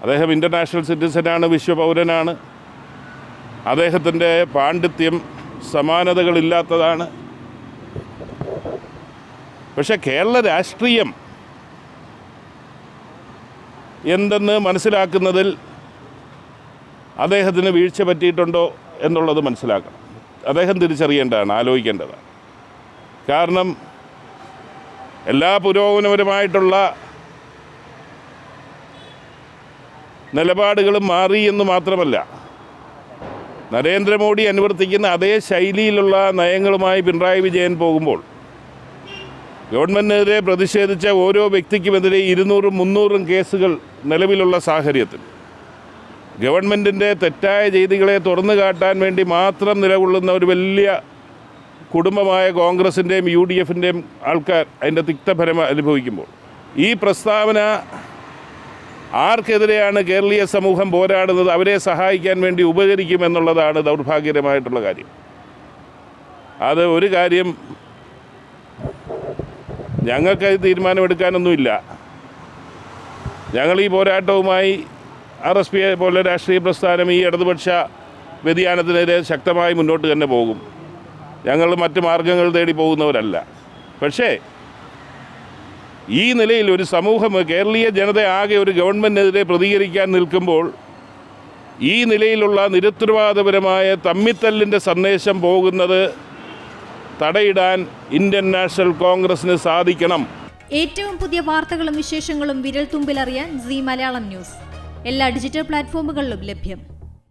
അദ്ദേഹം ഇൻ്റർനാഷണൽ സിറ്റിസനാണ്, വിശ്വപൗരനാണ്. അദ്ദേഹത്തിൻ്റെ പാണ്ഡിത്യം സമാനതകളില്ലാത്തതാണ്. പക്ഷേ കേരള രാഷ്ട്രീയം എന്തെന്ന് മനസ്സിലാക്കുന്നതിൽ അദ്ദേഹത്തിന് വീഴ്ച പറ്റിയിട്ടുണ്ടോ എന്നുള്ളത് മനസ്സിലാക്കണം. അദ്ദേഹം തിരിച്ചറിയേണ്ടതാണ്, ആലോചിക്കേണ്ടതാണ്. കാരണം എല്ലാ പുരോഗമനപരമായിട്ടുള്ള നിലപാടുകളും മാറി എന്ന് മാത്രമല്ല, നരേന്ദ്രമോദി അനുവർത്തിക്കുന്ന അതേ ശൈലിയിലുള്ള നയങ്ങളുമായി പിണറായി വിജയൻ പോകുമ്പോൾ ഗവൺമെൻറ്റിനെതിരെ പ്രതിഷേധിച്ച ഓരോ വ്യക്തിക്കുമെതിരെ 200-300 കേസുകൾ നിലവിലുള്ള സാഹചര്യത്തിൽ ഗവൺമെൻറ്റിൻ്റെ തെറ്റായ ചെയ്തികളെ തുറന്നു കാട്ടാൻ വേണ്ടി മാത്രം നിലകൊള്ളുന്ന ഒരു വലിയ കുടുംബമായ കോൺഗ്രസിൻ്റെയും UDFിൻ്റെയും ആൾക്കാർ അതിൻ്റെ തിക്തഫലം അനുഭവിക്കുമ്പോൾ ഈ പ്രസ്താവന ആർക്കെതിരെയാണ് കേരളീയ സമൂഹം പോരാടുന്നത്, അവരെ സഹായിക്കാൻ വേണ്ടി ഉപകരിക്കുമെന്നുള്ളതാണ് ദൗർഭാഗ്യകരമായിട്ടുള്ള കാര്യം. അത് ഒരു കാര്യം ഞങ്ങൾക്ക് തീരുമാനമെടുക്കാനൊന്നുമില്ല. ഞങ്ങൾ ഈ പോരാട്ടവുമായി RSP പോലെ രാഷ്ട്രീയ പ്രസ്ഥാനം ഈ ഇടതുപക്ഷ വ്യതിയാനത്തിനെതിരെ ശക്തമായി മുന്നോട്ട് തന്നെ പോകും. ഞങ്ങൾ മറ്റ് മാർഗങ്ങൾ തേടി പോകുന്നവരല്ല. പക്ഷേ ഈ നിലയിൽ ഒരു സമൂഹം, കേരളീയ ജനത ആകെ ഒരു ഗവൺമെൻറ്റിനെതിരെ പ്രതികരിക്കാൻ നിൽക്കുമ്പോൾ ഈ നിലയിലുള്ള നിരുത്തരവാദപരമായ തമ്മിത്തല്ലിൻ്റെ സന്ദേശം പോകുന്നത് തടയിടാൻ ഇന്ത്യൻ നാഷണൽ കോൺഗ്രസിന് സാധിക്കണം. ഏറ്റവും പുതിയ വാർത്തകളും വിശേഷങ്ങളും വിരൽ തുമ്പിലറിയാൻ Zee മലയാളം ന്യൂസ് എല്ലാ ഡിജിറ്റൽ പ്ലാറ്റ്ഫോമുകളിലും ലഭ്യം.